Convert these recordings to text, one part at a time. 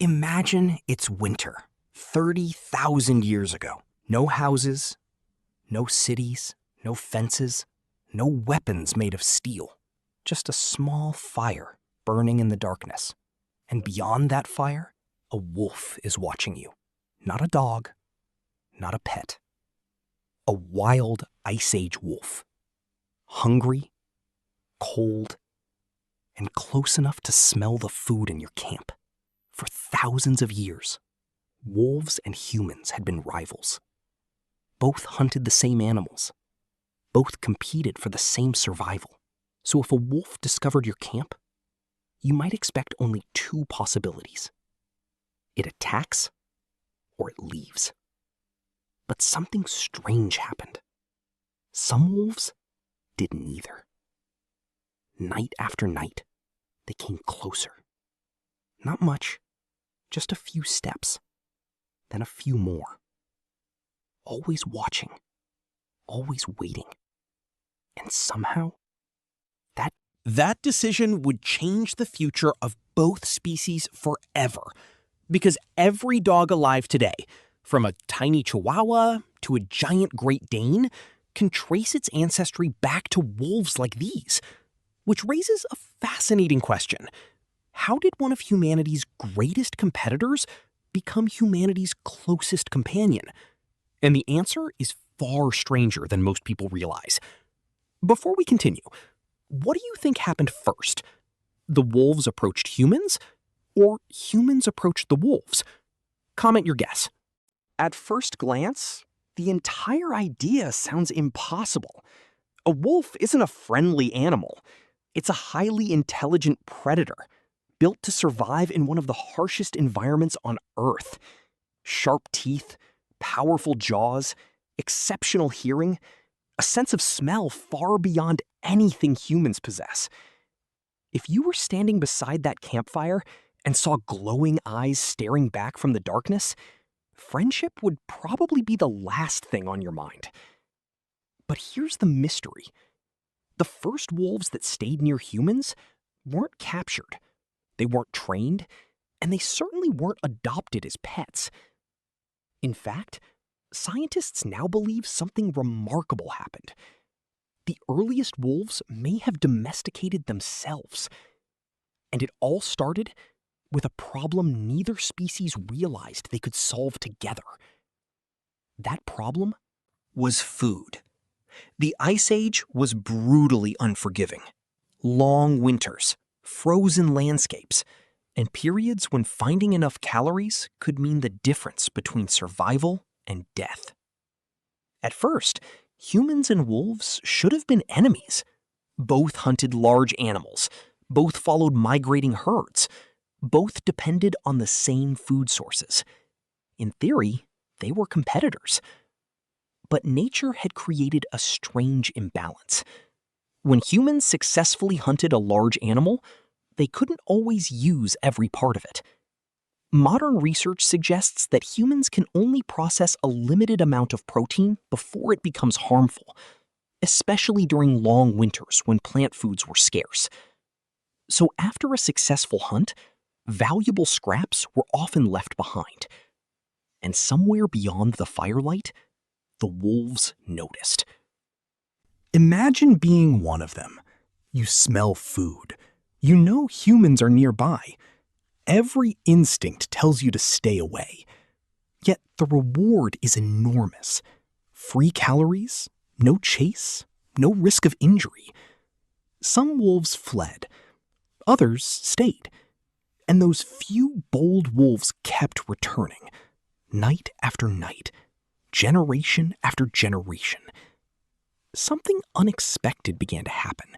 Imagine it's winter, 30,000 years ago. No houses, no cities, no fences, no weapons made of steel. Just a small fire burning in the darkness. And beyond that fire, a wolf is watching you. Not a dog, not a pet. A wild Ice Age wolf. Hungry, cold, and close enough to smell the food in your camp. For thousands of years, wolves and humans had been rivals. Both hunted the same animals. Both competed for the same survival. So if a wolf discovered your camp, you might expect only two possibilities. It attacks, or it leaves. But something strange happened. Some wolves did neither. Night after night, they came closer. Not much, just a few steps, then a few more. Always watching, always waiting. And somehow, that decision would change the future of both species forever. Because every dog alive today, from a tiny Chihuahua to a giant Great Dane, can trace its ancestry back to wolves like these. Which raises a fascinating question. How did one of humanity's greatest competitors become humanity's closest companion? And the answer is far stranger than most people realize. Before we continue, what do you think happened first? The wolves approached humans, or humans approached the wolves? Comment your guess. At first glance, the entire idea sounds impossible. A wolf isn't a friendly animal. It's a highly intelligent predator, built to survive in one of the harshest environments on Earth. Sharp teeth, powerful jaws, exceptional hearing, a sense of smell far beyond anything humans possess. If you were standing beside that campfire and saw glowing eyes staring back from the darkness, friendship would probably be the last thing on your mind. But here's the mystery. The first wolves that stayed near humans weren't captured. They weren't trained, and they certainly weren't adopted as pets. In fact, scientists now believe something remarkable happened. The earliest wolves may have domesticated themselves. And it all started with a problem neither species realized they could solve together. That problem was food. The Ice Age was brutally unforgiving. Long winters, frozen landscapes, and periods when finding enough calories could mean the difference between survival and death. At first, humans and wolves should have been enemies. Both hunted large animals, both followed migrating herds, both depended on the same food sources. In theory, they were competitors. But nature had created a strange imbalance. When humans successfully hunted a large animal, they couldn't always use every part of it. Modern research suggests that humans can only process a limited amount of protein before it becomes harmful, especially during long winters when plant foods were scarce. So after a successful hunt, valuable scraps were often left behind. And somewhere beyond the firelight, the wolves noticed. Imagine being one of them. You smell food. You know humans are nearby. Every instinct tells you to stay away. Yet the reward is enormous. Free calories, no chase, no risk of injury. Some wolves fled. Others stayed. And those few bold wolves kept returning, night after night, generation after generation. Something unexpected began to happen.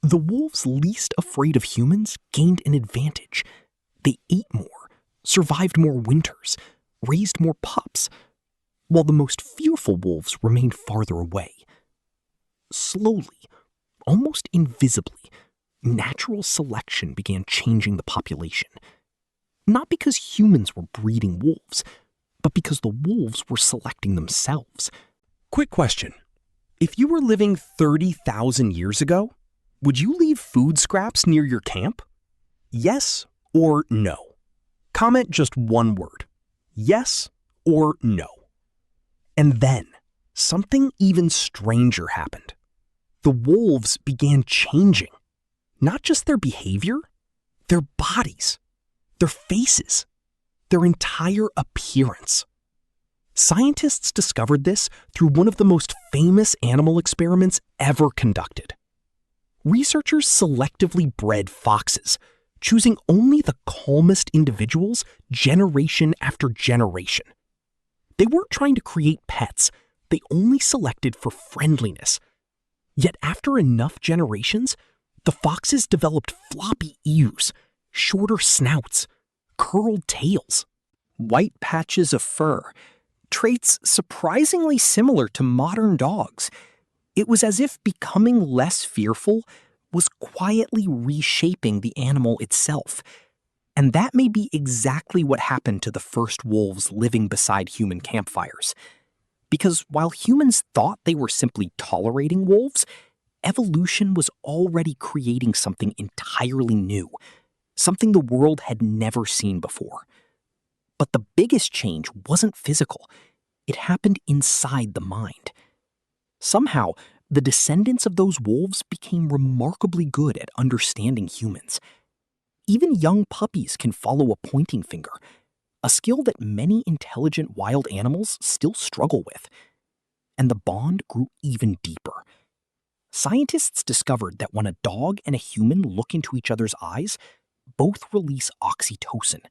The wolves least afraid of humans gained an advantage. They ate more, survived more winters, raised more pups, while the most fearful wolves remained farther away. Slowly, almost invisibly, natural selection began changing the population. Not because humans were breeding wolves, but because the wolves were selecting themselves. Quick question. If you were living 30,000 years ago, would you leave food scraps near your camp? Yes or no? Comment just one word, yes or no. And then, something even stranger happened. The wolves began changing. Not just their behavior, their bodies, their faces, their entire appearance. Scientists discovered this through one of the most famous animal experiments ever conducted. Researchers selectively bred foxes, choosing only the calmest individuals generation after generation. They weren't trying to create pets, they only selected for friendliness. Yet after enough generations, the foxes developed floppy ears, shorter snouts, curled tails, white patches of fur, traits surprisingly similar to modern dogs. It was as if becoming less fearful was quietly reshaping the animal itself. And that may be exactly what happened to the first wolves living beside human campfires. Because while humans thought they were simply tolerating wolves, evolution was already creating something entirely new, something the world had never seen before. But the biggest change wasn't physical. It happened inside the mind. Somehow, the descendants of those wolves became remarkably good at understanding humans. Even young puppies can follow a pointing finger, a skill that many intelligent wild animals still struggle with. And the bond grew even deeper. Scientists discovered that when a dog and a human look into each other's eyes, both release oxytocin,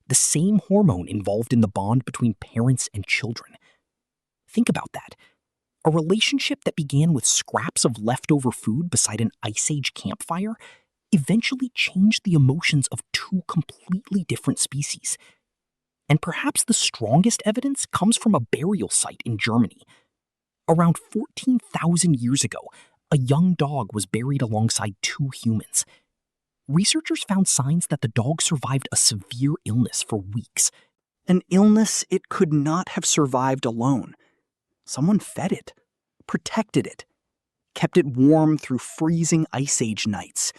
the same hormone involved in the bond between parents and children. Think about that. A relationship that began with scraps of leftover food beside an Ice Age campfire eventually changed the emotions of two completely different species. And perhaps the strongest evidence comes from a burial site in Germany. Around 14,000 years ago, a young dog was buried alongside two humans. Researchers found signs that the dog survived a severe illness for weeks. An illness it could not have survived alone. Someone fed it, protected it, kept it warm through freezing Ice Age nights.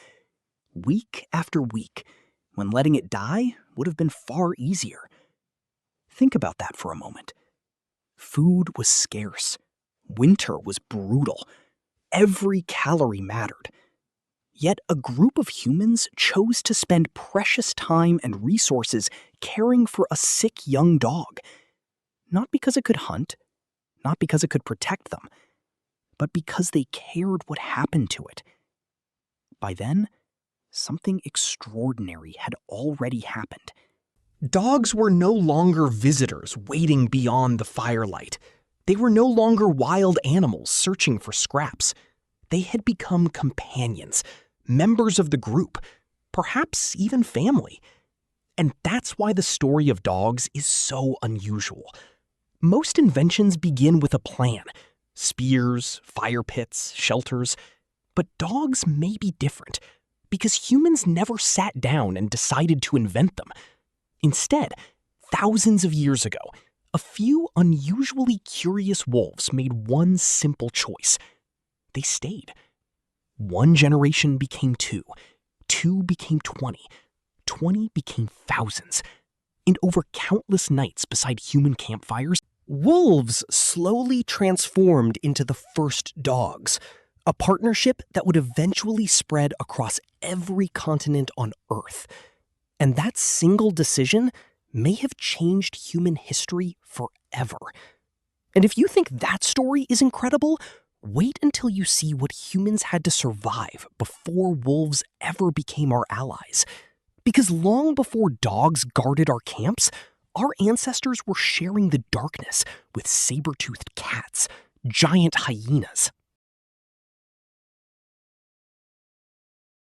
Week after week, when letting it die would have been far easier. Think about that for a moment. Food was scarce. Winter was brutal. Every calorie mattered. Yet a group of humans chose to spend precious time and resources caring for a sick young dog. Not because it could hunt, not because it could protect them, but because they cared what happened to it. By then, something extraordinary had already happened. Dogs were no longer visitors waiting beyond the firelight. They were no longer wild animals searching for scraps. They had become companions, members of the group, perhaps even family. And that's why the story of dogs is so unusual. Most inventions begin with a plan: spears, fire pits, shelters. But dogs may be different, because humans never sat down and decided to invent them. Instead, thousands of years ago, a few unusually curious wolves made one simple choice. They stayed. One generation became two, two became 20, 20 became thousands. And over countless nights beside human campfires, wolves slowly transformed into the first dogs, a partnership that would eventually spread across every continent on Earth. And that single decision may have changed human history forever. And if you think that story is incredible, wait until you see what humans had to survive before wolves ever became our allies. Because long before dogs guarded our camps, our ancestors were sharing the darkness with saber-toothed cats, giant hyenas,